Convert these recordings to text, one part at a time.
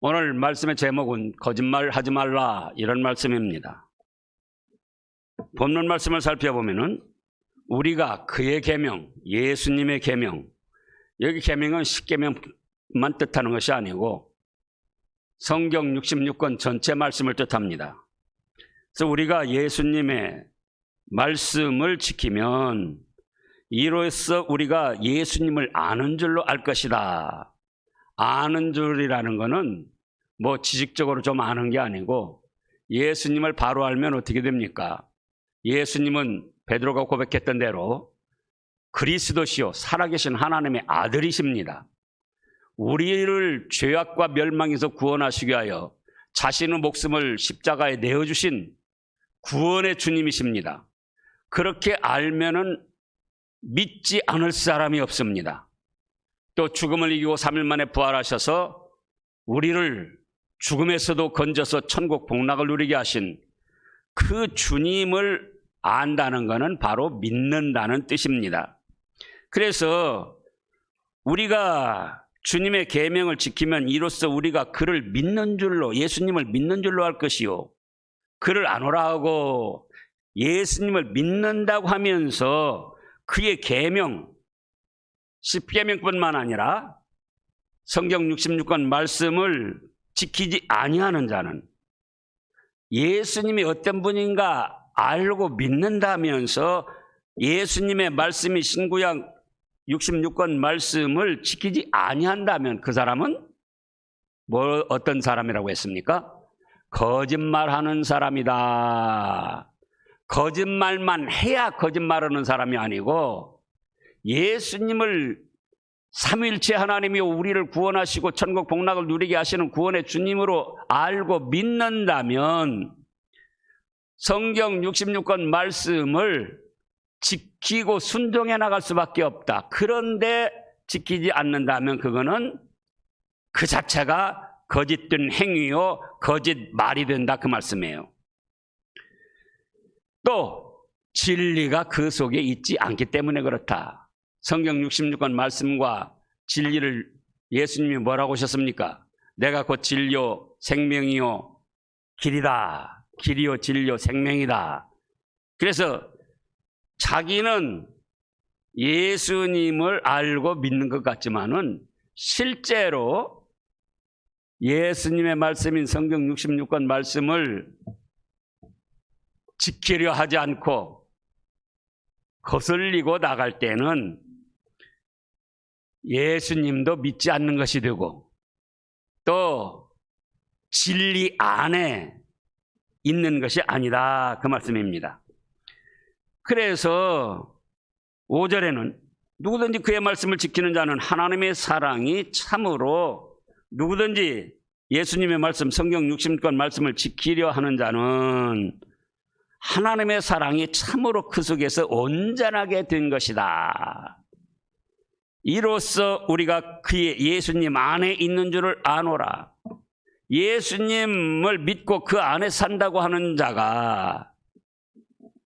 오늘 말씀의 제목은 거짓말하지 말라, 이런 말씀입니다. 본문 말씀을 살펴보면은 우리가 그의 계명, 예수님의 계명, 여기 계명은 십계명만 뜻하는 것이 아니고 성경 66권 전체 말씀을 뜻합니다. 그래서 우리가 예수님의 말씀을 지키면 이로써 우리가 예수님을 아는 줄로 알 것이다. 아는 줄이라는 것은 뭐 지식적으로 좀 아는 게 아니고 예수님을 바로 알면 어떻게 됩니까? 예수님은 베드로가 고백했던 대로 그리스도시요 살아계신 하나님의 아들이십니다. 우리를 죄악과 멸망에서 구원하시기 위하여 자신의 목숨을 십자가에 내어주신 구원의 주님이십니다. 그렇게 알면은 믿지 않을 사람이 없습니다. 또 죽음을 이기고 3일 만에 부활하셔서 우리를 죽음에서도 건져서 천국 복락을 누리게 하신 그 주님을 안다는 것은 바로 믿는다는 뜻입니다. 그래서 우리가 주님의 계명을 지키면 이로써 우리가 그를 믿는 줄로, 예수님을 믿는 줄로 할 것이요, 그를 아노라 하고 예수님을 믿는다고 하면서 그의 계명, 십계명뿐만 아니라 성경 66권 말씀을 지키지 아니하는 자는 예수님이 어떤 분인가 알고 믿는다면서 예수님의 말씀이 신구약 66권 말씀을 지키지 아니한다면 그 사람은 어떤 사람이라고 했습니까? 거짓말하는 사람이다. 거짓말만 해야 거짓말하는 사람이 아니고 예수님을 삼위일체 하나님이 우리를 구원하시고 천국 복락을 누리게 하시는 구원의 주님으로 알고 믿는다면 성경 66권 말씀을 지키고 순종해 나갈 수밖에 없다. 그런데 지키지 않는다면 그거는 그 자체가 거짓된 행위요, 거짓말이 된다, 그 말씀이에요. 또 진리가 그 속에 있지 않기 때문에 그렇다. 성경 66권 말씀과 진리를 예수님이 뭐라고 하셨습니까? 내가 곧 진리요 생명이요 길이다. 길이요 진리요 생명이다. 그래서 자기는 예수님을 알고 믿는 것 같지만은 실제로 예수님의 말씀인 성경 66권 말씀을 지키려 하지 않고 거슬리고 나갈 때는 예수님도 믿지 않는 것이 되고 또 진리 안에 있는 것이 아니다, 그 말씀입니다. 그래서 5절에는 누구든지 그의 말씀을 지키는 자는 하나님의 사랑이 참으로, 누구든지 예수님의 말씀 성경 66권 말씀을 지키려 하는 자는 하나님의 사랑이 참으로 그 속에서 온전하게 된 것이다. 이로써 우리가 그의 예수님 안에 있는 줄을 아노라. 예수님을 믿고 그 안에 산다고 하는 자가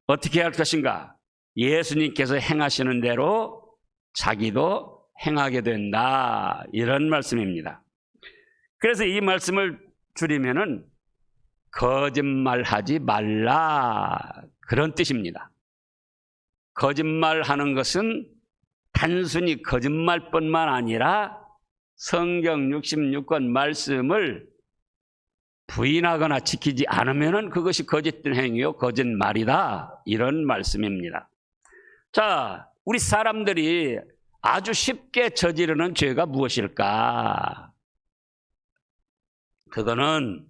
어떻게 할 것인가? 예수님께서 행하시는 대로 자기도 행하게 된다, 이런 말씀입니다. 그래서 이 말씀을 줄이면은 거짓말하지 말라, 그런 뜻입니다. 거짓말하는 것은 단순히 거짓말뿐만 아니라 성경 66권 말씀을 부인하거나 지키지 않으면 그것이 거짓된 행위요 거짓말이다, 이런 말씀입니다. 자, 우리 사람들이 아주 쉽게 저지르는 죄가 무엇일까? 그거는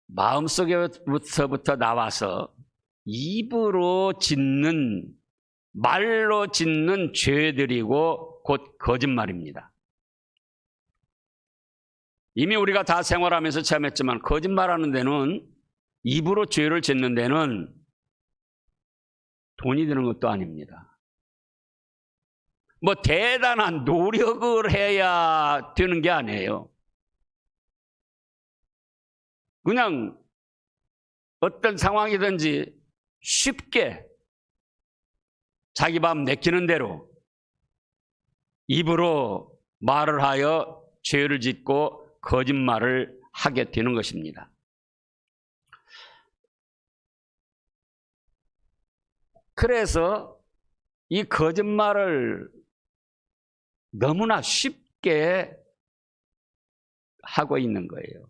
마음속에서부터 나와서 입으로 짓는, 말로 짓는 죄들이고 곧 거짓말입니다. 이미 우리가 다 생활하면서 체험했지만 거짓말하는 데는, 입으로 죄를 짓는 데는 돈이 드는 것도 아닙니다. 뭐 대단한 노력을 해야 되는 게 아니에요. 그냥 어떤 상황이든지 쉽게 자기 마음 내키는 대로 입으로 말을 하여 죄를 짓고 거짓말을 하게 되는 것입니다. 그래서 이 거짓말을 너무나 쉽게 하고 있는 거예요.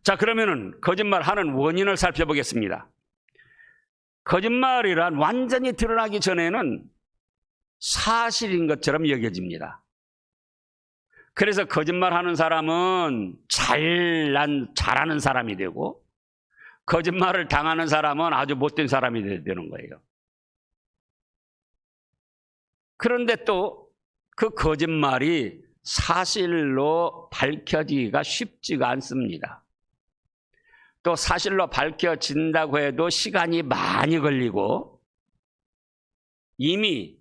자, 그러면은 거짓말하는 원인을 살펴보겠습니다. 거짓말이란 완전히 드러나기 전에는 사실인 것처럼 여겨집니다. 그래서 거짓말하는 사람은 잘하는 사람이 되고, 거짓말을 당하는 사람은 아주 못된 사람이 되는 거예요. 그런데 또 그 거짓말이 사실로 밝혀지기가 쉽지가 않습니다. 또 사실로 밝혀진다고 해도 시간이 많이 걸리고, 이미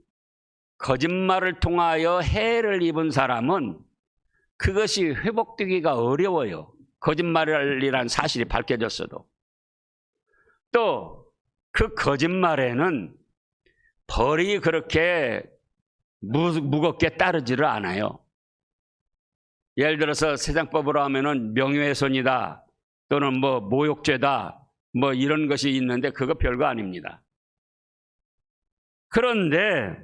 거짓말을 통하여 해를 입은 사람은 그것이 회복되기가 어려워요. 거짓말이란 사실이 밝혀졌어도. 또 그 거짓말에는 벌이 그렇게 무겁게 따르지를 않아요. 예를 들어서 세상법으로 하면은 명예훼손이다, 또는 모욕죄다, 이런 것이 있는데 그거 별거 아닙니다. 그런데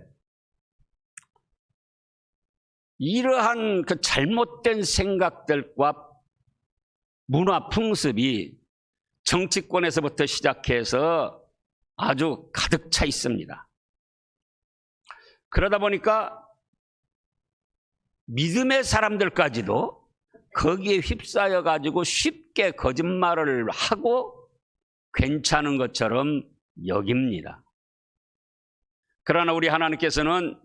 이러한 그 잘못된 생각들과 문화 풍습이 정치권에서부터 시작해서 아주 가득 차 있습니다. 그러다 보니까 믿음의 사람들까지도 거기에 휩싸여 가지고 쉽게 거짓말을 하고 괜찮은 것처럼 여깁니다. 그러나 우리 하나님께서는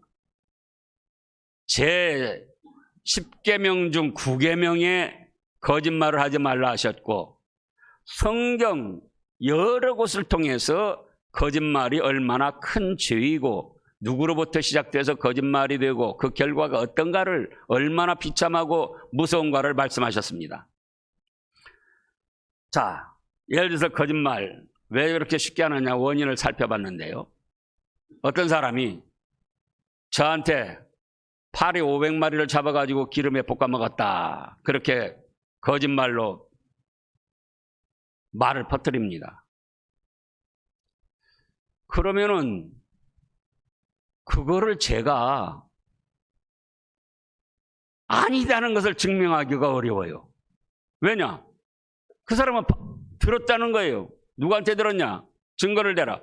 제 10계명 중 9계명에 거짓말을 하지 말라 하셨고, 성경 여러 곳을 통해서 거짓말이 얼마나 큰 죄이고 누구로부터 시작돼서 거짓말이 되고 그 결과가 어떤가를, 얼마나 비참하고 무서운가를 말씀하셨습니다. 자, 예를 들어서 거짓말 왜 그렇게 쉽게 하느냐 원인을 살펴봤는데요. 어떤 사람이 저한테 파리 500마리를 잡아가지고 기름에 볶아 먹었다, 그렇게 거짓말로 말을 퍼뜨립니다. 그러면은 그거를 제가 아니다는 것을 증명하기가 어려워요. 왜냐? 그 사람은 들었다는 거예요. 누구한테 들었냐? 증거를 대라.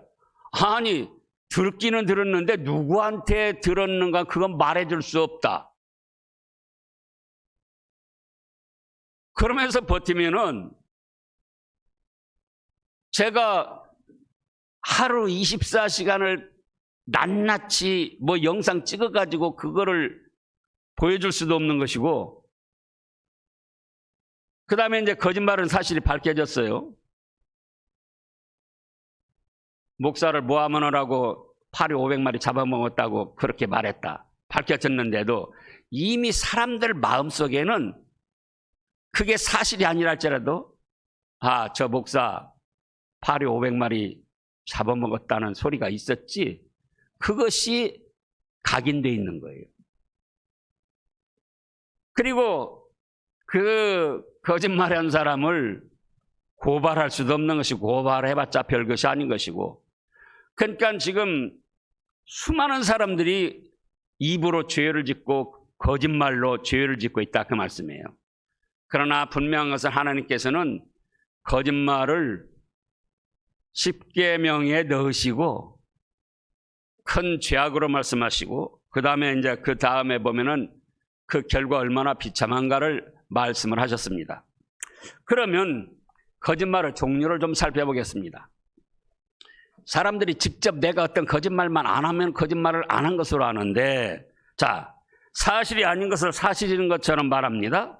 아니, 듣기는 들었는데 누구한테 들었는가 그건 말해줄 수 없다. 그러면서 버티면은 제가 하루 24시간을 낱낱이 영상 찍어가지고 그거를 보여줄 수도 없는 것이고, 그 다음에 이제 거짓말은 사실이 밝혀졌어요. 목사를 모함하느라고 파리 500마리 잡아먹었다고 그렇게 말했다, 밝혀졌는데도 이미 사람들 마음속에는 그게 사실이 아니라 할지라도 저 목사 파리 500마리 잡아먹었다는 소리가 있었지, 그것이 각인되어 있는 거예요. 그리고 그 거짓말한 사람을 고발할 수도 없는 것이고, 고발해봤자 별것이 아닌 것이고, 그러니까 지금 수많은 사람들이 입으로 죄를 짓고 거짓말로 죄를 짓고 있다, 그 말씀이에요. 그러나 분명한 것은 하나님께서는 거짓말을 10계명에 넣으시고 큰 죄악으로 말씀하시고, 그 다음에 보면은 그 결과 얼마나 비참한가를 말씀을 하셨습니다. 그러면 거짓말의 종류를 좀 살펴보겠습니다. 사람들이 직접 내가 어떤 거짓말만 안 하면 거짓말을 안 한 것으로 아는데, 자, 사실이 아닌 것을 사실인 것처럼 말합니다.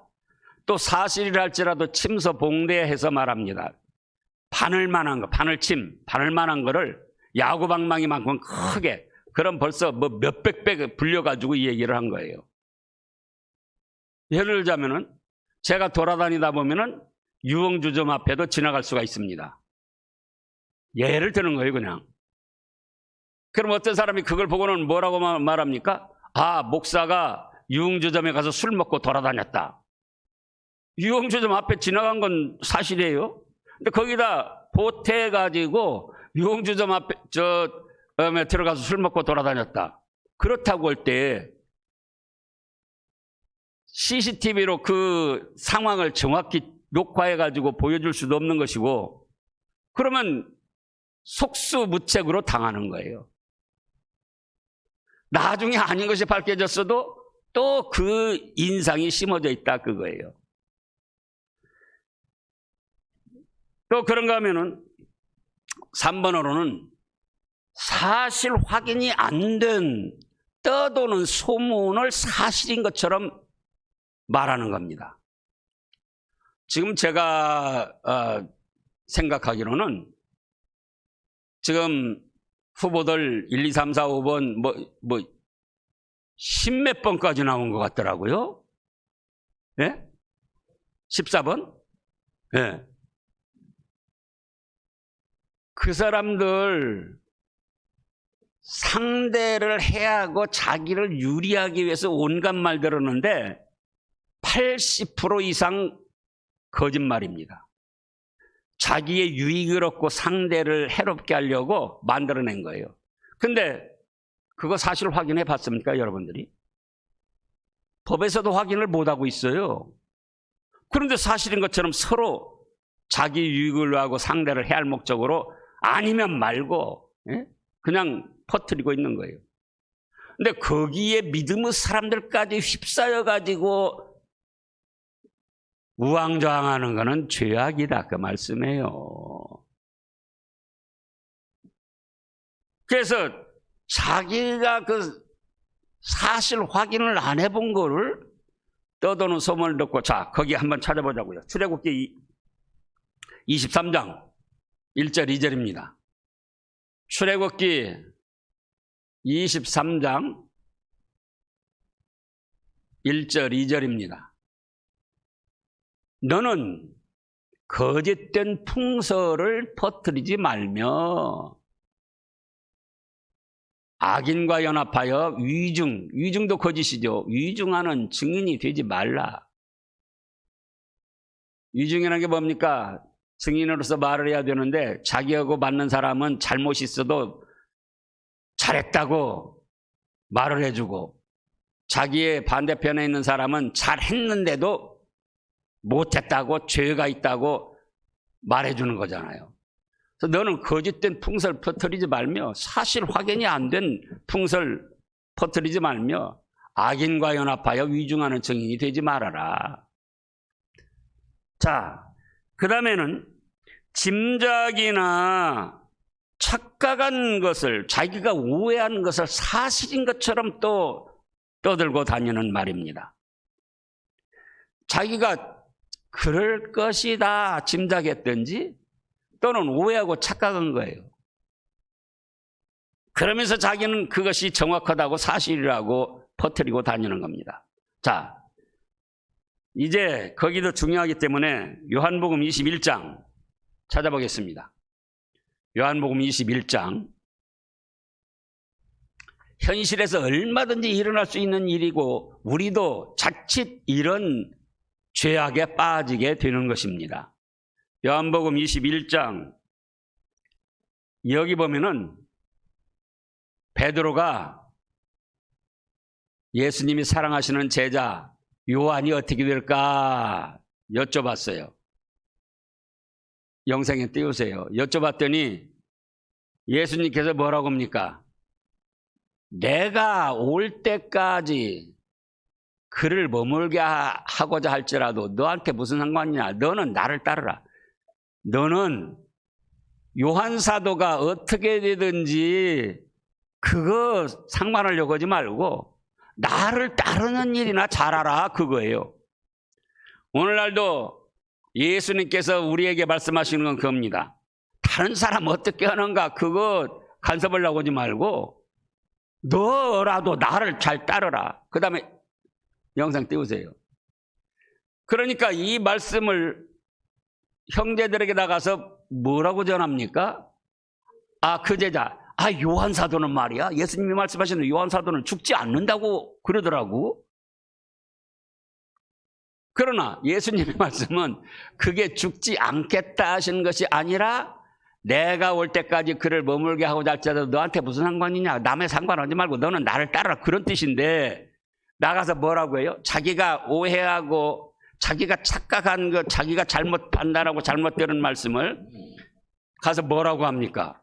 또 사실이라 할지라도 침소봉대해서 말합니다. 바늘만한 거, 바늘만한 거를 야구방망이만큼 크게, 그럼 벌써 몇백 배 불려가지고 이 얘기를 한 거예요. 예를 들자면은 제가 돌아다니다 보면은 유흥주점 앞에도 지나갈 수가 있습니다. 예를 드는 거예요, 그냥. 그럼 어떤 사람이 그걸 보고는 뭐라고 말합니까? 목사가 유흥주점에 가서 술 먹고 돌아다녔다. 유흥주점 앞에 지나간 건 사실이에요. 근데 거기다 보태가지고 유흥주점 앞에 들어가서 술 먹고 돌아다녔다. 그렇다고 할 때 CCTV로 그 상황을 정확히 녹화해가지고 보여줄 수도 없는 것이고, 그러면 속수무책으로 당하는 거예요. 나중에 아닌 것이 밝혀졌어도 또 그 인상이 심어져 있다 그거예요. 또 그런가 하면은 3번으로는 사실 확인이 안 된 떠도는 소문을 사실인 것처럼 말하는 겁니다. 지금 제가 생각하기로는 지금 후보들 1, 2, 3, 4, 5번 십몇 번까지 나온 것 같더라고요. 예? 14번? 예. 그 사람들 상대를 해하고 자기를 유리하기 위해서 온갖 말 들었는데 80% 이상 거짓말입니다. 자기의 유익을 얻고 상대를 해롭게 하려고 만들어낸 거예요. 근데 그거 사실 확인해 봤습니까, 여러분들이? 법에서도 확인을 못하고 있어요. 그런데 사실인 것처럼 서로 자기 유익을 하고 상대를 해할 목적으로 아니면 말고 그냥 퍼뜨리고 있는 거예요. 근데 거기에 믿음의 사람들까지 휩싸여가지고 우왕좌왕하는 거는 죄악이다 그 말씀이에요. 그래서 자기가 그 사실 확인을 안 해본 거를 떠도는 소문을 듣고, 자 거기 한번 찾아보자고요. 출애굽기 23장 1절 2절입니다. 출애굽기 23장 1절 2절입니다. 너는 거짓된 풍설을 퍼뜨리지 말며 악인과 연합하여 위중도 거짓이죠. 위중하는 증인이 되지 말라. 위중이라는 게 뭡니까? 증인으로서 말을 해야 되는데 자기하고 맞는 사람은 잘못이 있어도 잘했다고 말을 해주고, 자기의 반대편에 있는 사람은 잘했는데도 못했다고, 죄가 있다고 말해주는 거잖아요. 그래서 너는 거짓된 풍설 퍼뜨리지 말며, 사실 확인이 안 된 풍설 퍼뜨리지 말며 악인과 연합하여 위중하는 증인이 되지 말아라. 자, 그 다음에는 짐작이나 착각한 것을, 자기가 오해한 것을 사실인 것처럼 또 떠들고 다니는 말입니다. 자기가 그럴 것이다 짐작했든지 또는 오해하고 착각한 거예요. 그러면서 자기는 그것이 정확하다고 사실이라고 퍼뜨리고 다니는 겁니다. 자, 이제 거기도 중요하기 때문에 요한복음 21장 찾아보겠습니다. 요한복음 21장. 현실에서 얼마든지 일어날 수 있는 일이고 우리도 자칫 이런 죄악에 빠지게 되는 것입니다. 요한복음 21장 여기 보면은 베드로가 예수님이 사랑하시는 제자 요한이 어떻게 될까 여쭤봤어요. 영상에 띄우세요. 여쭤봤더니 예수님께서 뭐라고 합니까? 내가 올 때까지 그를 머물게 하고자 할지라도 너한테 무슨 상관이냐? 너는 나를 따르라. 너는 요한 사도가 어떻게 되든지 그거 상관하려고 하지 말고 나를 따르는 일이나 잘하라 그거예요. 오늘날도 예수님께서 우리에게 말씀하시는 건 그겁니다. 다른 사람 어떻게 하는가 그거 간섭하려고 하지 말고 너라도 나를 잘 따르라. 그 다음에 영상 띄우세요. 그러니까 이 말씀을 형제들에게 나가서 뭐라고 전합니까? 그 제자, 요한 사도는 말이야. 예수님이 말씀하시는 요한 사도는 죽지 않는다고 그러더라고. 그러나 예수님의 말씀은 그게 죽지 않겠다 하신 것이 아니라 내가 올 때까지 그를 머물게 하고자 할지라도 너한테 무슨 상관이냐, 남의 상관하지 말고 너는 나를 따르라, 그런 뜻인데 나가서 뭐라고 해요? 자기가 오해하고 자기가 착각한 것, 자기가 잘못 판단하고 잘못 들은 말씀을 가서 뭐라고 합니까?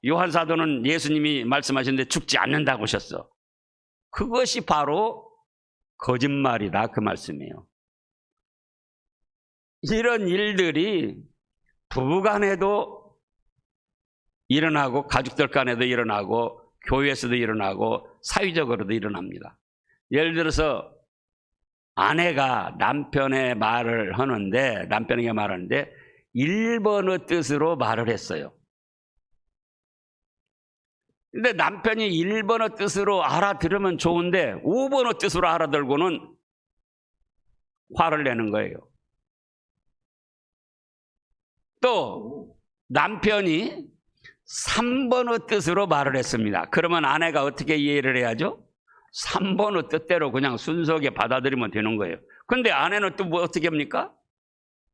요한 사도는 예수님이 말씀하셨는데 죽지 않는다고 하셨어. 그것이 바로 거짓말이다, 그 말씀이에요. 이런 일들이 부부간에도 일어나고 가족들 간에도 일어나고 교회에서도 일어나고 사회적으로도 일어납니다. 예를 들어서 아내가 남편에게 말을 하는데 1번의 뜻으로 말을 했어요. 근데 남편이 1번의 뜻으로 알아들으면 좋은데 5번의 뜻으로 알아들고는 화를 내는 거예요. 또 남편이 3번의 뜻으로 말을 했습니다. 그러면 아내가 어떻게 이해를 해야죠? 3번의 뜻대로 그냥 순수하게 받아들이면 되는 거예요. 근데 아내는 또 뭐 어떻게 합니까?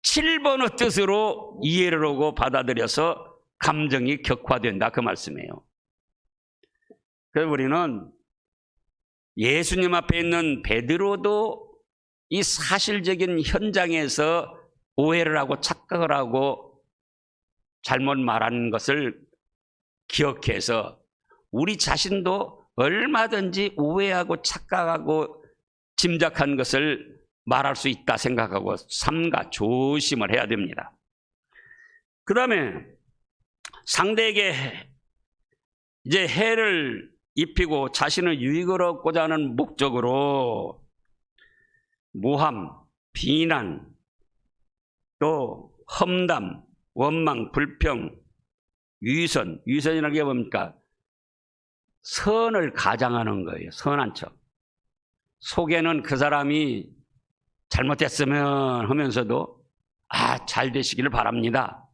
7번의 뜻으로 이해를 하고 받아들여서 감정이 격화된다, 그 말씀이에요. 그래서 우리는 예수님 앞에 있는 베드로도 이 사실적인 현장에서 오해를 하고 착각을 하고 잘못 말한 것을 기억해서 우리 자신도 얼마든지 오해하고 착각하고 짐작한 것을 말할 수 있다 생각하고 삼가 조심을 해야 됩니다. 그 다음에 상대에게 이제 해를 입히고 자신의 유익을 얻고자 하는 목적으로 모함, 비난, 또 험담, 원망, 불평, 위선이라는 게 뭡니까? 선을 가장하는 거예요. 선한 척. 속에는 그 사람이 잘못됐으면 하면서도 잘 되시기를 바랍니다.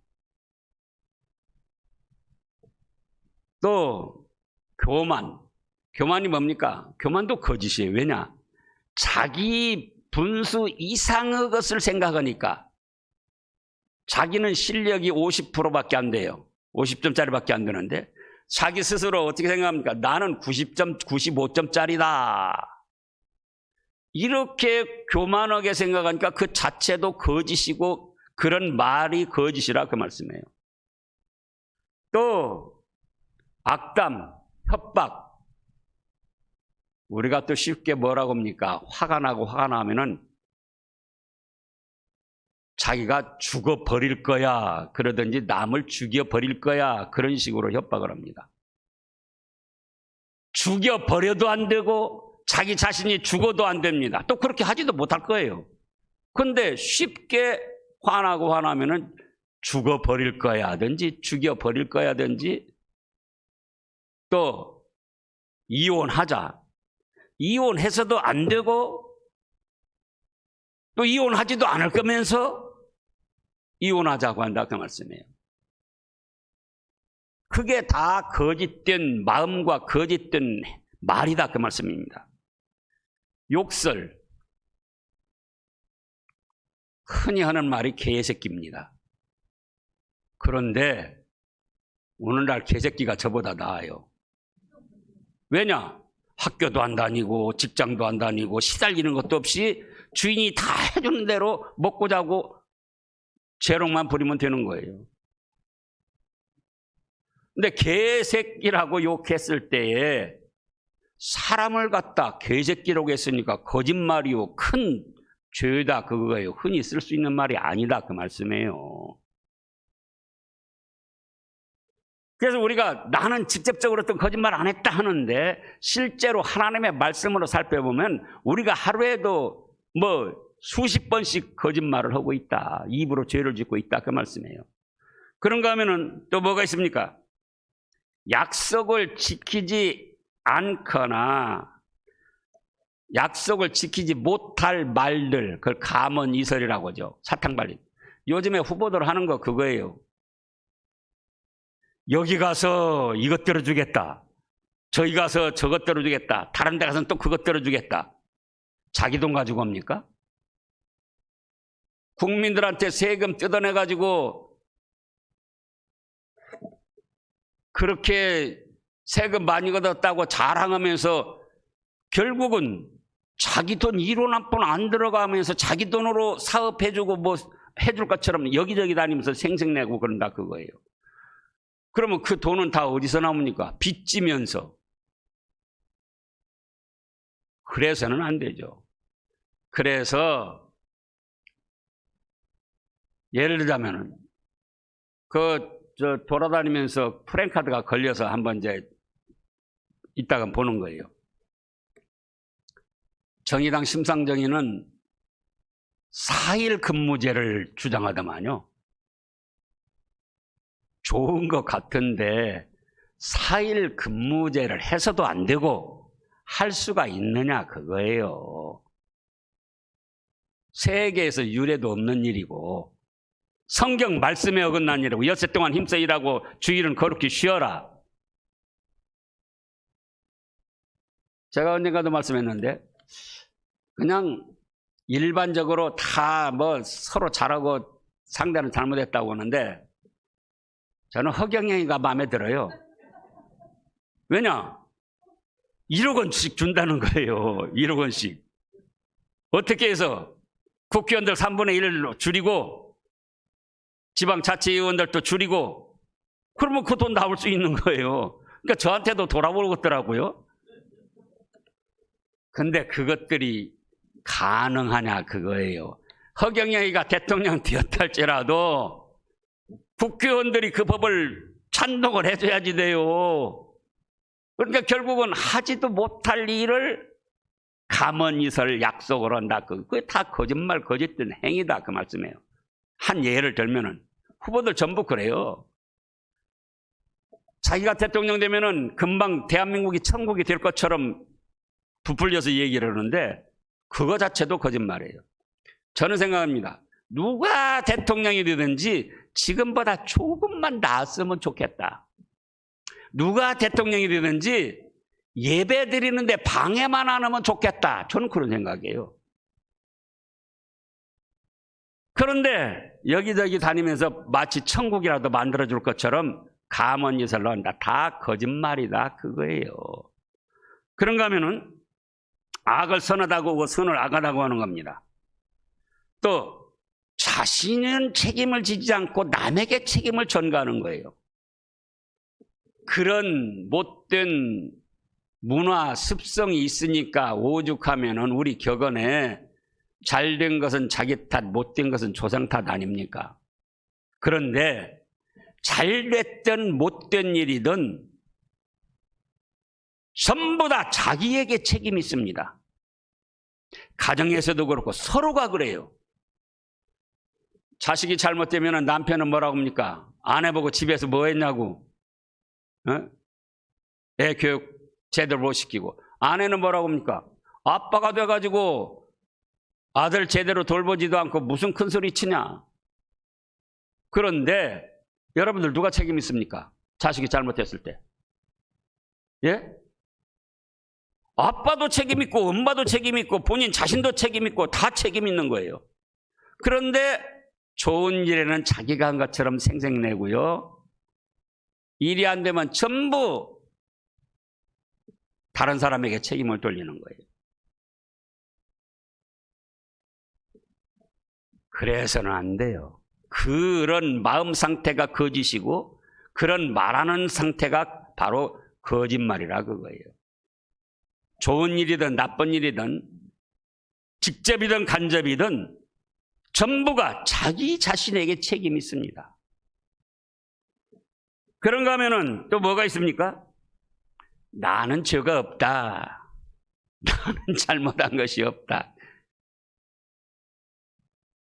또 교만이 뭡니까? 교만도 거짓이에요. 왜냐? 자기 분수 이상의 것을 생각하니까. 자기는 실력이 50%밖에 안 돼요. 50점짜리밖에 안 되는데 자기 스스로 어떻게 생각합니까? 나는 90점, 95점짜리다. 이렇게 교만하게 생각하니까 그 자체도 거짓이고 그런 말이 거짓이라, 그 말씀이에요. 또 악담, 협박. 우리가 또 쉽게 뭐라고 합니까? 화가 나면은 자기가 죽어버릴 거야, 그러든지 남을 죽여버릴 거야, 그런 식으로 협박을 합니다. 죽여버려도 안 되고 자기 자신이 죽어도 안 됩니다. 또 그렇게 하지도 못할 거예요. 근데 쉽게 화나면은 죽어버릴 거야든지 죽여버릴 거야든지, 또 이혼하자. 이혼해서도 안 되고 또 이혼하지도 않을 거면서 이혼하자고 한다, 그 말씀이에요. 그게 다 거짓된 마음과 거짓된 말이다, 그 말씀입니다. 욕설. 흔히 하는 말이 개새끼입니다. 그런데 오늘날 개새끼가 저보다 나아요. 왜냐? 학교도 안 다니고 직장도 안 다니고 시달리는 것도 없이 주인이 다 해주는 대로 먹고 자고 재롱만 부리면 되는 거예요. 근데 개새끼라고 욕했을 때에 사람을 갖다 개새끼라고 했으니까 거짓말이요, 큰 죄다, 그거예요. 흔히 쓸 수 있는 말이 아니다, 그 말씀이에요. 그래서 우리가 나는 직접적으로 어떤 거짓말 안 했다 하는데 실제로 하나님의 말씀으로 살펴보면 우리가 하루에도 수십 번씩 거짓말을 하고 있다. 입으로 죄를 짓고 있다, 그 말씀이에요. 그런가 하면은 또 뭐가 있습니까? 약속을 지키지 않거나 약속을 지키지 못할 말들, 그걸 가문이설이라고 하죠. 사탕발림. 요즘에 후보들 하는 거 그거예요. 여기 가서 이것 들어주겠다, 저기 가서 저것 들어주겠다, 다른 데 가서는 또 그것 들어주겠다. 자기 돈 가지고 합니까? 국민들한테 세금 뜯어내가지고 그렇게 세금 많이 걷었다고 자랑하면서 결국은 자기 돈 1원 한 푼 안 들어가면서 자기 돈으로 사업해주고 뭐 해줄 것처럼 여기저기 다니면서 생색내고 그런다 그거예요. 그러면 그 돈은 다 어디서 나옵니까? 빚지면서. 그래서는 안 되죠. 그래서 예를 들자면은 돌아다니면서 프랜카드가 걸려서 한번 이제 이따가 보는 거예요. 정의당 심상정의는 4일 근무제를 주장하더만요. 좋은 것 같은데 4일 근무제를 해서도 안 되고 할 수가 있느냐 그거예요. 세계에서 유례도 없는 일이고 성경 말씀에 어긋난 일이고 엿새 동안 힘써 일하고 주일은 거룩히 쉬어라. 제가 언젠가도 말씀했는데 그냥 일반적으로 다 뭐 서로 잘하고 상대는 잘못했다고 하는데 저는 허경영이가 마음에 들어요. 왜냐? 1억 원씩 준다는 거예요. 1억 원씩. 어떻게 해서 국회의원들 3분의 1로 줄이고 지방자치의원들도 줄이고 그러면 그 돈 나올 수 있는 거예요. 그러니까 저한테도 돌아오더라고요. 근데 그것들이 가능하냐 그거예요. 허경영이가 대통령 되었다 할지라도 국회의원들이 그 법을 찬동을 해줘야지 돼요. 그러니까 결국은 하지도 못할 일을 가만히설 약속을 한다. 그게 다 거짓말, 거짓된 행위다 그 말씀이에요. 한 예를 들면은 후보들 전부 그래요. 자기가 대통령 되면은 금방 대한민국이 천국이 될 것처럼 부풀려서 얘기를 하는데 그거 자체도 거짓말이에요. 저는 생각합니다. 누가 대통령이 되든지 지금보다 조금만 나았으면 좋겠다. 누가 대통령이 되든지 예배 드리는데 방해만 안 하면 좋겠다. 저는 그런 생각이에요. 그런데 여기저기 다니면서 마치 천국이라도 만들어줄 것처럼 가만히설로 한다. 다 거짓말이다 그거예요. 그런가 하면은 악을 선하다고 하고 선을 악하다고 하는 겁니다. 또 자신은 책임을 지지 않고 남에게 책임을 전가하는 거예요. 그런 못된 문화 습성이 있으니까 오죽하면은 우리 격언에 잘된 것은 자기 탓, 못된 것은 조상 탓 아닙니까? 그런데 잘됐든 못된 일이든 전부 다 자기에게 책임이 있습니다. 가정에서도 그렇고 서로가 그래요. 자식이 잘못되면 남편은 뭐라고 합니까? 아내 보고 집에서 뭐 했냐고. 애 교육 제대로 못 시키고. 아내는 뭐라고 합니까? 아빠가 돼가지고 아들 제대로 돌보지도 않고 무슨 큰 소리 치냐. 그런데 여러분들 누가 책임 있습니까? 자식이 잘못했을 때. 예? 아빠도 책임 있고 엄마도 책임 있고 본인 자신도 책임 있고 다 책임 있는 거예요. 그런데 좋은 일에는 자기가 한 것처럼 생색내고요. 일이 안 되면 전부 다른 사람에게 책임을 돌리는 거예요. 그래서는 안 돼요. 그런 마음 상태가 거짓이고 그런 말하는 상태가 바로 거짓말이라 그거예요. 좋은 일이든 나쁜 일이든 직접이든 간접이든 전부가 자기 자신에게 책임이 있습니다. 그런가 하면은 또 뭐가 있습니까? 나는 죄가 없다. 나는 잘못한 것이 없다.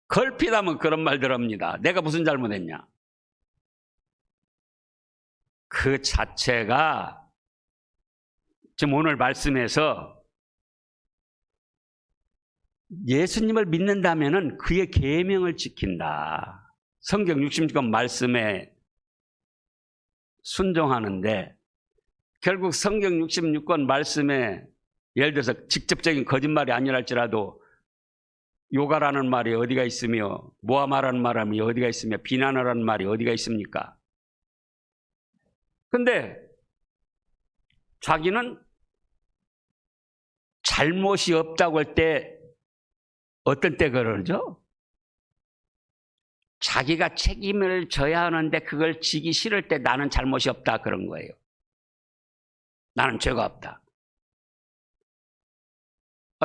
걸핏하면 그런 말들 합니다. 내가 무슨 잘못했냐? 그 자체가 지금 오늘 말씀에서 예수님을 믿는다면은 그의 계명을 지킨다. 성경 66권 말씀에 순종하는데 결국 성경 66권 말씀에 예를 들어서 직접적인 거짓말이 아니랄지라도 요가라는 말이 어디가 있으며 모함하라는 말이 어디가 있으며 비난하라는 말이 어디가 있습니까? 근데 자기는 잘못이 없다고 할 때 어떤 때 그러죠? 자기가 책임을 져야 하는데 그걸 지기 싫을 때 나는 잘못이 없다 그런 거예요. 나는 죄가 없다.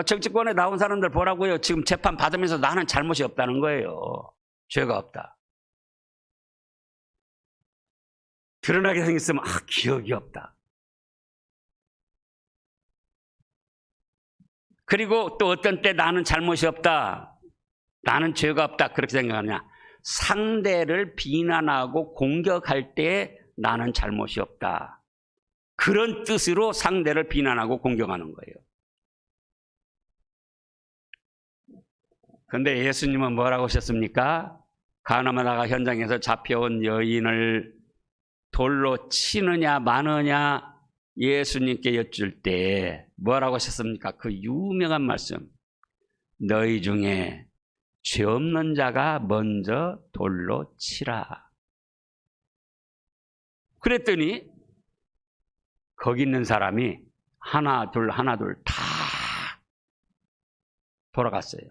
정치권에 나온 사람들 보라고요. 지금 재판 받으면서 나는 잘못이 없다는 거예요. 죄가 없다. 드러나게 생겼으면 기억이 없다. 그리고 또 어떤 때 나는 잘못이 없다. 나는 죄가 없다. 그렇게 생각하냐. 상대를 비난하고 공격할 때 나는 잘못이 없다. 그런 뜻으로 상대를 비난하고 공격하는 거예요. 근데 예수님은 뭐라고 하셨습니까? 가나마나가 현장에서 잡혀온 여인을 돌로 치느냐 마느냐 예수님께 여쭐 때 뭐라고 하셨습니까? 그 유명한 말씀. 너희 중에 죄 없는 자가 먼저 돌로 치라. 그랬더니 거기 있는 사람이 하나 둘 다 돌아갔어요.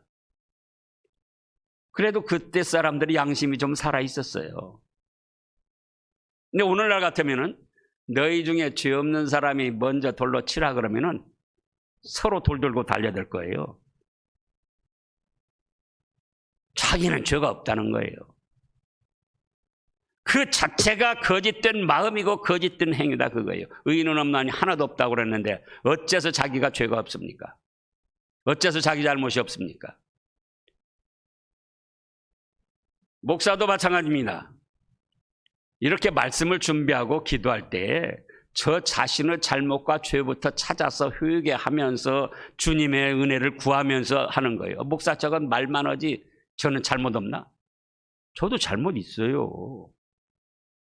그래도 그때 사람들이 양심이 좀 살아 있었어요. 근데 오늘날 같으면은 너희 중에 죄 없는 사람이 먼저 돌로 치라 그러면은 서로 돌 들고 달려들 거예요. 자기는 죄가 없다는 거예요. 그 자체가 거짓된 마음이고 거짓된 행위다 그거예요. 의인은 없나니 하나도 없다고 그랬는데 어째서 자기가 죄가 없습니까? 어째서 자기 잘못이 없습니까? 목사도 마찬가지입니다. 이렇게 말씀을 준비하고 기도할 때 저 자신의 잘못과 죄부터 찾아서 회개하면서 주님의 은혜를 구하면서 하는 거예요. 목사 저건 말만 하지 저는 잘못 없나? 저도 잘못 있어요.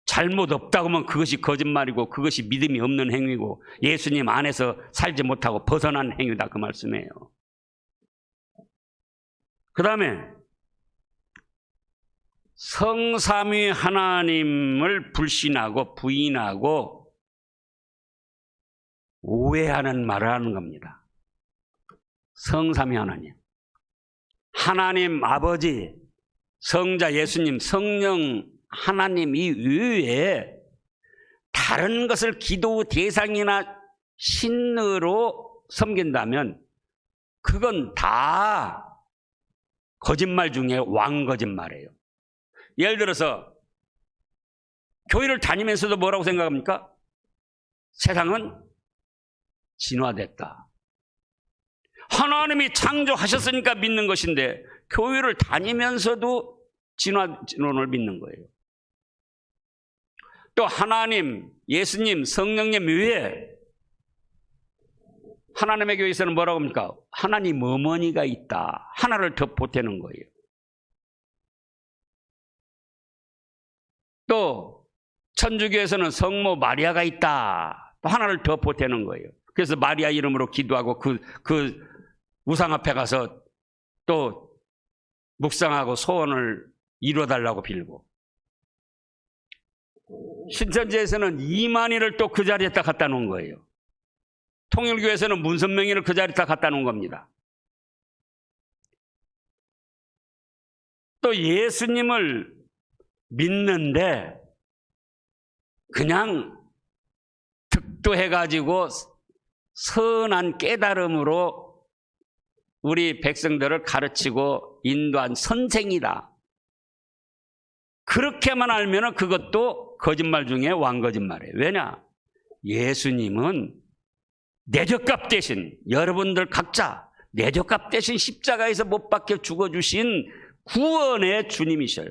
잘못 없다고 하면 그것이 거짓말이고 그것이 믿음이 없는 행위고 예수님 안에서 살지 못하고 벗어난 행위다 그 말씀이에요. 그 다음에 성삼위 하나님을 불신하고 부인하고 오해하는 말을 하는 겁니다. 성삼위 하나님. 하나님 아버지, 성자 예수님, 성령 하나님 이외에 다른 것을 기도 대상이나 신으로 섬긴다면 그건 다 거짓말 중에 왕거짓말이에요. 예를 들어서 교회를 다니면서도 뭐라고 생각합니까? 세상은 진화됐다. 하나님이 창조하셨으니까 믿는 것인데 교회를 다니면서도 진화론을 믿는 거예요. 또 하나님, 예수님, 성령님 외에 하나님의 교회에서는 뭐라고 합니까? 하나님 어머니가 있다. 하나를 더 보태는 거예요. 또 천주교에서는 성모 마리아가 있다. 또 하나를 더 보태는 거예요. 그래서 마리아 이름으로 기도하고 그 우상 앞에 가서 또 묵상하고 소원을 이루어달라고 빌고, 신천지에서는 이만희를 또 그 자리에다 갖다 놓은 거예요. 통일교에서는 문선명이를 그 자리에다 갖다 놓은 겁니다. 또 예수님을 믿는데 그냥 득도해가지고 선한 깨달음으로 우리 백성들을 가르치고 인도한 선생이다. 그렇게만 알면 그것도 거짓말 중에 왕거짓말이에요. 왜냐? 예수님은 내 죄값 대신, 여러분들 각자 내 죄값 대신 십자가에서 못 박혀 죽어주신 구원의 주님이셔요.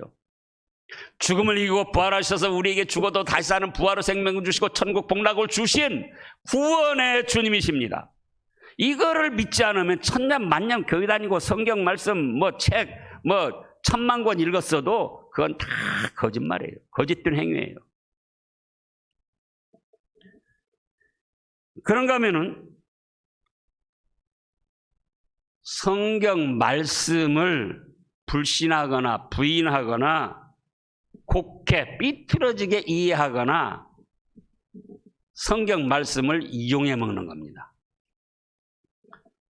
죽음을 이기고 부활하셔서 우리에게 죽어도 다시 사는 부활의 생명을 주시고 천국 복락을 주신 구원의 주님이십니다. 이거를 믿지 않으면 천년 만년 교회 다니고 성경 말씀 책 1000만 권 읽었어도 그건 다 거짓말이에요. 거짓된 행위예요. 그런가 하면은 성경 말씀을 불신하거나 부인하거나 곡해 삐뚤어지게 이해하거나 성경 말씀을 이용해 먹는 겁니다.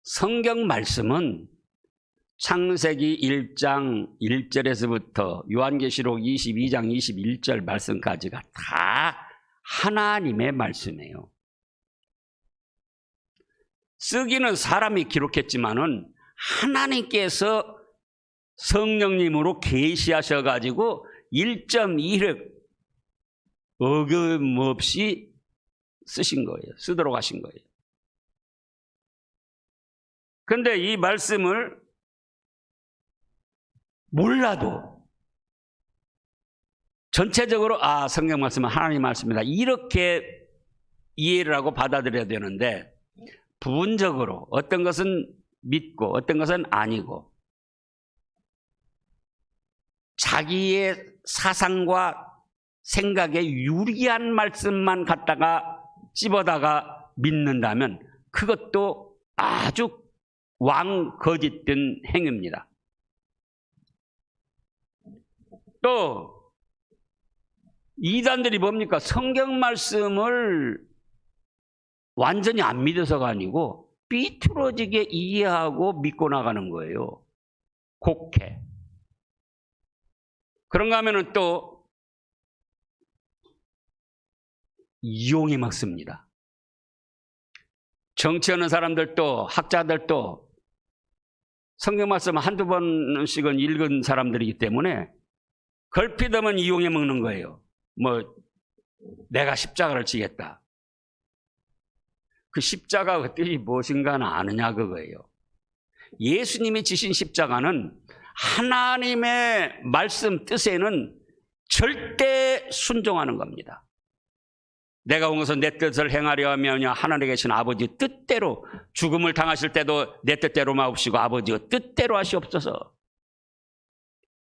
성경 말씀은 창세기 1장 1절에서부터 요한계시록 22장 21절 말씀까지가 다 하나님의 말씀이에요. 쓰기는 사람이 기록했지만은 하나님께서 성령님으로 계시하셔가지고 1.1획 어김없이 쓰신 거예요. 쓰도록 하신 거예요. 그런데 이 말씀을 몰라도 전체적으로 성경 말씀은 하나님 말씀이다 이렇게 이해를 하고 받아들여야 되는데 부분적으로 어떤 것은 믿고 어떤 것은 아니고 자기의 사상과 생각에 유리한 말씀만 갖다가 집어다가 믿는다면 그것도 아주 왕거짓된 행위입니다. 또 이단들이 뭡니까? 성경 말씀을 완전히 안 믿어서가 아니고 삐뚤어지게 이해하고 믿고 나가는 거예요. 곡해. 그런가 하면은 또 이용해 먹습니다. 정치하는 사람들도 학자들도 성경 말씀 한두 번씩은 읽은 사람들이기 때문에 걸핏하면 이용해 먹는 거예요. 내가 십자가를 지겠다. 그 십자가가 뜻이 무엇인가는 아느냐 그거예요. 예수님이 지신 십자가는 하나님의 말씀 뜻에는 절대 순종하는 겁니다. 내가 온 것은 내 뜻을 행하려 하며 하늘에 계신 아버지 뜻대로 죽음을 당하실 때도 내 뜻대로 마옵시고 아버지의 뜻대로 하시옵소서.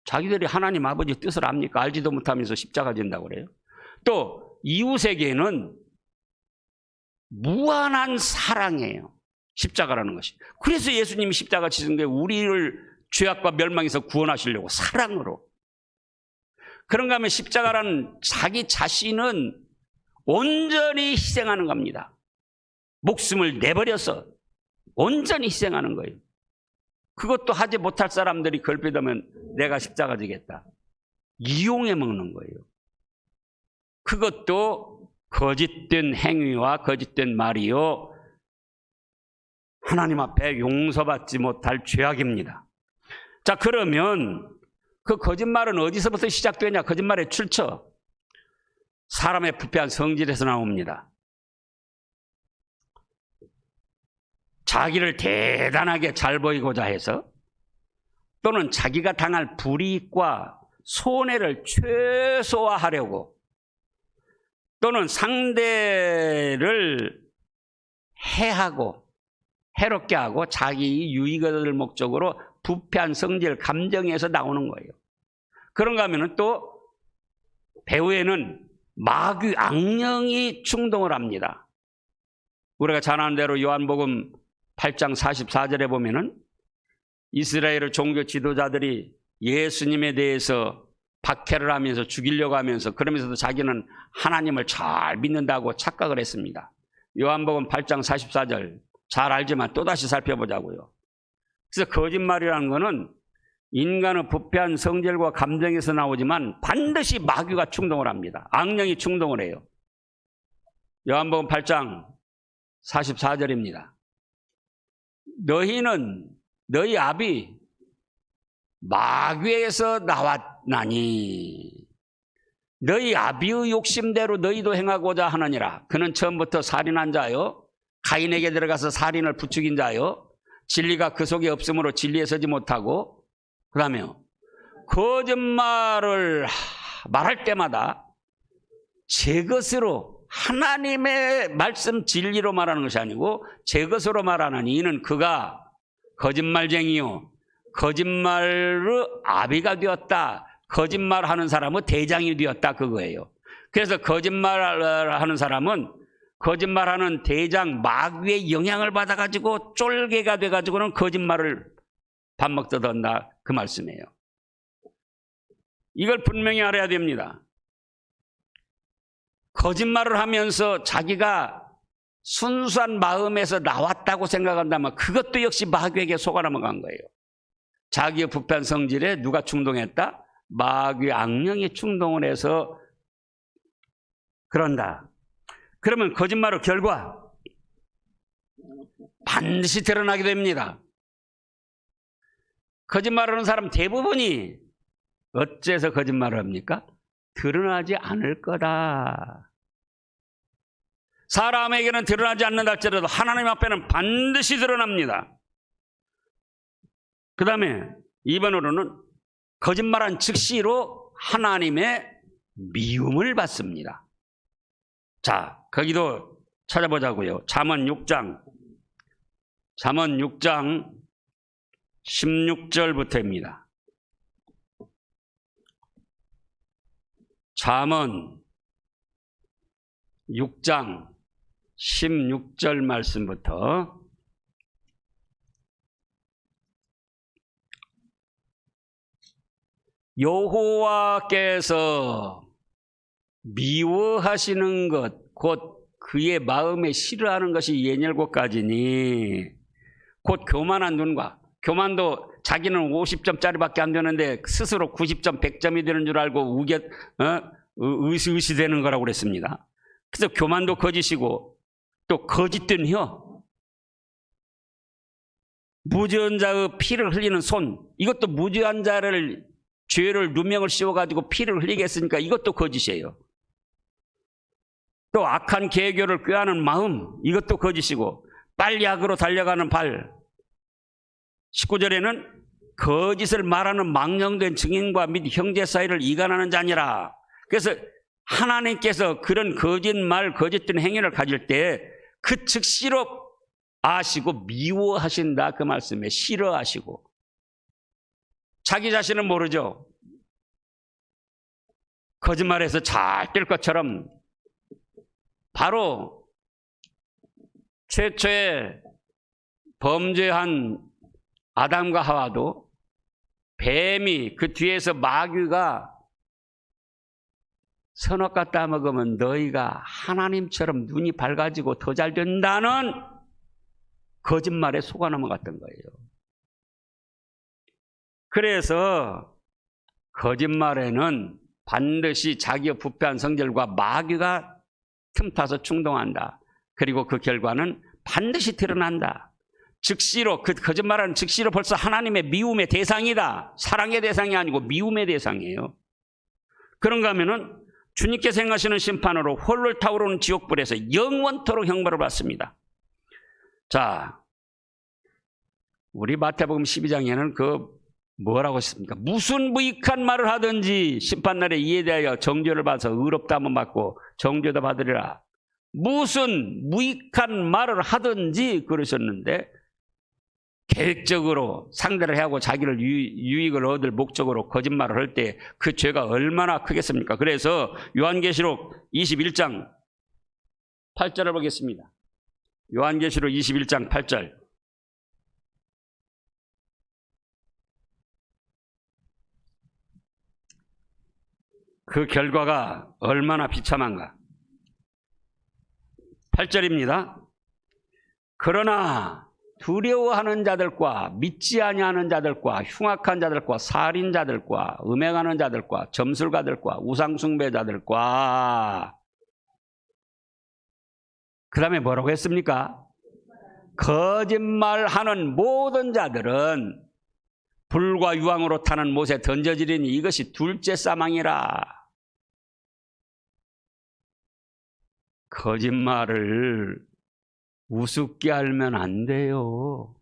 자기들이 하나님 아버지 뜻을 압니까? 알지도 못하면서 십자가 진다고 그래요. 또 이웃에게는 무한한 사랑이에요. 십자가라는 것이. 그래서 예수님이 십자가 지신 게 우리를 죄악과 멸망에서 구원하시려고 사랑으로. 그런가 하면 십자가라는 자기 자신은 온전히 희생하는 겁니다. 목숨을 내버려서 온전히 희생하는 거예요. 그것도 하지 못할 사람들이 걸핏하면 내가 십자가 지겠다. 이용해 먹는 거예요. 그것도 거짓된 행위와 거짓된 말이요. 하나님 앞에 용서받지 못할 죄악입니다. 자, 그러면 그 거짓말은 어디서부터 시작되냐? 거짓말의 출처. 사람의 부패한 성질에서 나옵니다. 자기를 대단하게 잘 보이고자 해서 또는 자기가 당할 불이익과 손해를 최소화하려고 또는 상대를 해하고 해롭게 하고 자기 유익을 얻을 목적으로 부패한 성질 감정에서 나오는 거예요. 그런가 하면 또 배후에는 마귀 악령이 충동을 합니다. 우리가 잘 아는 대로 요한복음 8장 44절에 보면은 이스라엘의 종교 지도자들이 예수님에 대해서 박해를 하면서 죽이려고 하면서 그러면서도 자기는 하나님을 잘 믿는다고 착각을 했습니다. 요한복음 8장 44절 잘 알지만 또다시 살펴보자고요. 그래서 거짓말이라는 것은 인간의 부패한 성질과 감정에서 나오지만 반드시 마귀가 충동을 합니다. 악령이 충동을 해요. 요한복음 8장 44절입니다. 너희는 너희 아비 마귀에서 나왔나니 너희 아비의 욕심대로 너희도 행하고자 하느니라. 그는 처음부터 살인한 자요 가인에게 들어가서 살인을 부추긴 자요 진리가 그 속에 없으므로 진리에 서지 못하고 그 다음에 거짓말을 말할 때마다 제 것으로 하나님의 말씀 진리로 말하는 것이 아니고 제 것으로 말하느니 이는 그가 거짓말쟁이요 거짓말의 아비가 되었다. 거짓말하는 사람은 대장이 되었다 그거예요. 그래서 거짓말하는 사람은 거짓말하는 대장 마귀의 영향을 받아가지고 쫄개가 돼가지고는 거짓말을 밥 먹듯 한다, 그 말씀이에요. 이걸 분명히 알아야 됩니다. 거짓말을 하면서 자기가 순수한 마음에서 나왔다고 생각한다면 그것도 역시 마귀에게 속아 넘어간 거예요. 자기의 부패한 성질에 누가 충동했다? 마귀의 악령이 충동을 해서 그런다. 그러면 거짓말의 결과 반드시 드러나게 됩니다. 거짓말하는 사람 대부분이 어째서 거짓말을 합니까? 드러나지 않을 거다. 사람에게는 드러나지 않는다 할지라도 하나님 앞에는 반드시 드러납니다. 그 다음에 2번으로는 거짓말한 즉시로 하나님의 미움을 받습니다. 자, 거기도 찾아보자고요. 잠언 6장 16절부터입니다. 잠언 6장 16절 말씀부터 여호와께서 미워하시는 것 곧 그의 마음에 싫어하는 것이 예멸고까지니 곧 교만한 눈과 교만도 자기는 50점짜리밖에 안 되는데 스스로 90점 100점이 되는 줄 알고 의시되는 거라고 그랬습니다. 그래서 교만도 거짓이고 또 거짓된 혀, 무죄한 자의 피를 흘리는 손, 이것도 무죄한 자를 죄를 누명을 씌워가지고 피를 흘리게 했으니까 이것도 거짓이에요. 또 악한 계교를 꾀하는 마음, 이것도 거짓이고 빨리 악으로 달려가는 발. 19절에는 거짓을 말하는 망령된 증인과 및 형제 사이를 이간하는 자니라. 그래서 하나님께서 그런 거짓말, 거짓된 행위를 가질 때 그 즉시로 아시고 미워하신다, 그 말씀에 싫어하시고. 자기 자신은 모르죠. 거짓말해서 잘 될 것처럼 바로 최초에 범죄한 아담과 하와도 뱀이 그 뒤에서 마귀가 선악과 따먹으면 너희가 하나님처럼 눈이 밝아지고 더 잘 된다는 거짓말에 속아 넘어갔던 거예요. 그래서 거짓말에는 반드시 자기의 부패한 성질과 마귀가 틈타서 충동한다. 그리고 그 결과는 반드시 드러난다. 즉시로, 그 거짓말하는 즉시로 벌써 하나님의 미움의 대상이다. 사랑의 대상이 아니고 미움의 대상이에요. 그런가 하면은 주님께 생하시는 심판으로 홀로 타오르는 지옥불에서 영원토록 형벌을 받습니다. 자, 우리 마태복음 12장에는 그 뭐라고 했습니까? 무슨 무익한 말을 하든지 심판날에 이에 대하여 정죄를 받아서 의롭다함을 받고 정죄도 받으리라. 무슨 무익한 말을 하든지 그러셨는데 계획적으로 상대를 하고 자기를 유익을 얻을 목적으로 거짓말을 할 때 그 죄가 얼마나 크겠습니까? 그래서 요한계시록 21장 8절을 보겠습니다. 요한계시록 21장 8절. 그 결과가 얼마나 비참한가. 8절입니다. 그러나 두려워하는 자들과 믿지 아니하는 자들과 흉악한 자들과 살인자들과 음행하는 자들과 점술가들과 우상숭배자들과 그 다음에 뭐라고 했습니까? 거짓말하는 모든 자들은 불과 유황으로 타는 못에 던져지리니 이것이 둘째 사망이라. 거짓말을 우습게 알면 안 돼요.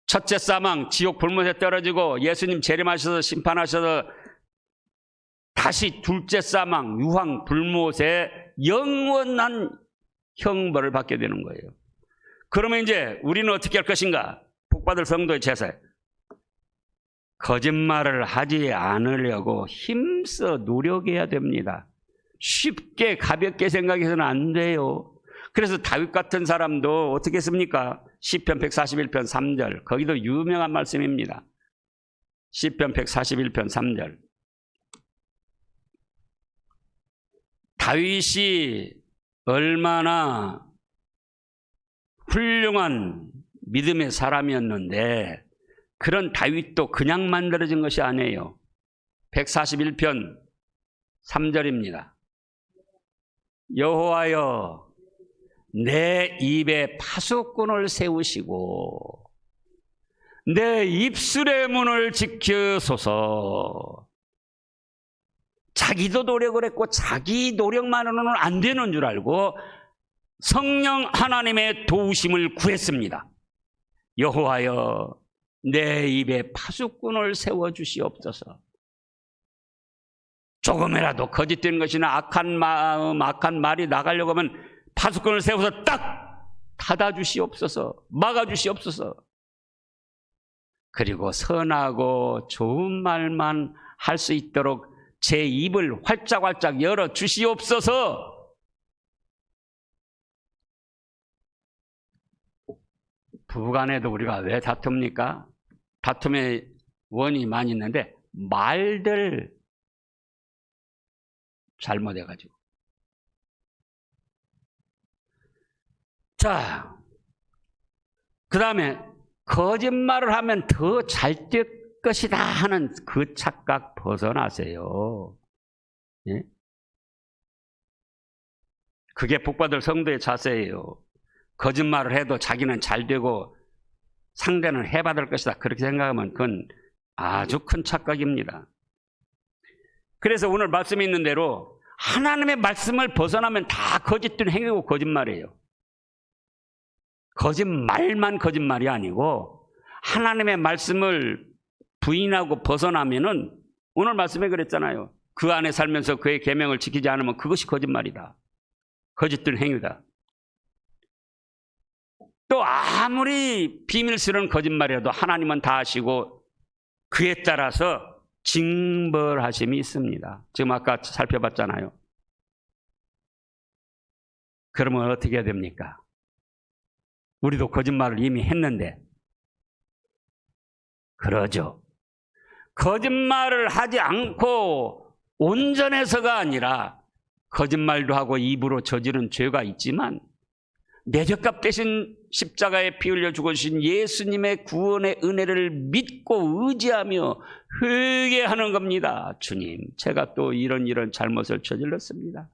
첫째 사망, 지옥 불못에 떨어지고 예수님 재림하셔서 심판하셔서 다시 둘째 사망, 유황 불못에 영원한 형벌을 받게 되는 거예요. 그러면 이제 우리는 어떻게 할 것인가? 복받을 성도의 제사. 거짓말을 하지 않으려고 힘써 노력해야 됩니다. 쉽게 가볍게 생각해서는 안 돼요. 그래서 다윗 같은 사람도 어떻게 했습니까? 시편 141편 3절, 거기도 유명한 말씀입니다. 시편 141편 3절. 다윗이 얼마나 훌륭한 믿음의 사람이었는데 그런 다윗도 그냥 만들어진 것이 아니에요. 141편 3절입니다. 여호와여 내 입에 파수꾼을 세우시고 내 입술의 문을 지켜소서. 자기도 노력을 했고 자기 노력만으로는 안 되는 줄 알고 성령 하나님의 도우심을 구했습니다. 여호와여 내 입에 파수꾼을 세워주시옵소서. 조금이라도 거짓된 것이나 악한 마음, 악한 말이 나가려고 하면 파수꾼을 세워서 딱 닫아주시옵소서. 막아주시옵소서. 그리고 선하고 좋은 말만 할 수 있도록 제 입을 활짝활짝 열어주시옵소서. 부부간에도 우리가 왜 다툽니까? 다툼의 원인이 많이 있는데 말들 잘못해가지고. 자, 그 다음에 거짓말을 하면 더 잘 될 것이다 하는 그 착각 벗어나세요. 예? 그게 복받을 성도의 자세예요. 거짓말을 해도 자기는 잘 되고 상대는 해받을 것이다. 그렇게 생각하면 그건 아주 큰 착각입니다. 그래서 오늘 말씀에 있는 대로 하나님의 말씀을 벗어나면 다 거짓된 행위고 거짓말이에요. 거짓말만 거짓말이 아니고 하나님의 말씀을 부인하고 벗어나면은 오늘 말씀에 그랬잖아요. 그 안에 살면서 그의 계명을 지키지 않으면 그것이 거짓말이다. 거짓된 행위다. 또 아무리 비밀스러운 거짓말이라도 하나님은 다 아시고 그에 따라서 징벌하심이 있습니다. 지금 아까 살펴봤잖아요. 그러면 어떻게 해야 됩니까? 우리도 거짓말을 이미 했는데 그러죠. 거짓말을 하지 않고 온전해서가 아니라 거짓말도 하고 입으로 저지른 죄가 있지만 내 죗값 대신 십자가에 피 흘려 죽으신 예수님의 구원의 은혜를 믿고 의지하며 회개하는 겁니다. 주님, 제가 또 이런 잘못을 저질렀습니다.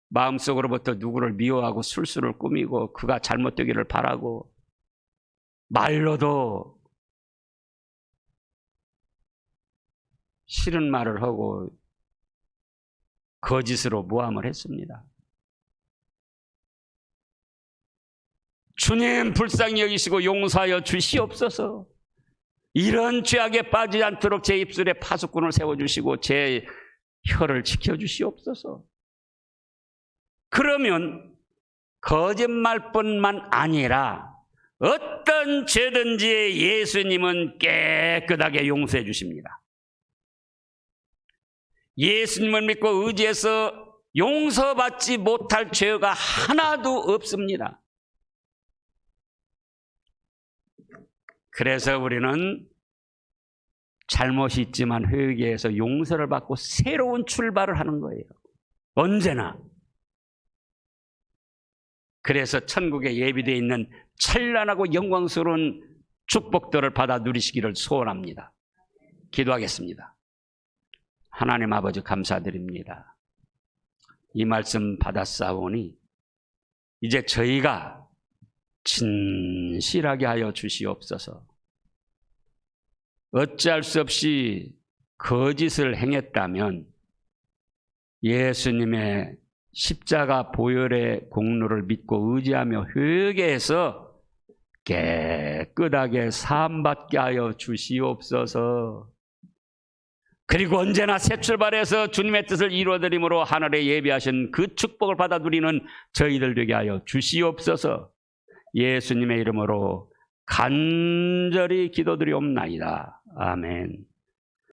마음속으로부터 누구를 미워하고 술수를 꾸미고 그가 잘못되기를 바라고 말로도 싫은 말을 하고 거짓으로 모함을 했습니다. 주님 불쌍히 여기시고 용서하여 주시옵소서. 이런 죄악에 빠지지 않도록 제 입술에 파수꾼을 세워주시고 제 혀를 지켜주시옵소서. 그러면 거짓말뿐만 아니라 어떤 죄든지 예수님은 깨끗하게 용서해 주십니다. 예수님을 믿고 의지해서 용서받지 못할 죄가 하나도 없습니다. 그래서 우리는 잘못이 있지만 회개해서 용서를 받고 새로운 출발을 하는 거예요. 언제나. 그래서 천국에 예비되어 있는 찬란하고 영광스러운 축복들을 받아 누리시기를 소원합니다. 기도하겠습니다. 하나님 아버지 감사드립니다. 이 말씀 받았사오니 이제 저희가 진실하게 하여 주시옵소서. 어찌할 수 없이 거짓을 행했다면 예수님의 십자가 보혈의 공로를 믿고 의지하며 회개해서 깨끗하게 사함받게 하여 주시옵소서. 그리고 언제나 새 출발해서 주님의 뜻을 이루어드림으로 하늘에 예비하신 그 축복을 받아 누리는 저희들 되게 하여 주시옵소서. 예수님의 이름으로 간절히 기도드리옵나이다. 아멘.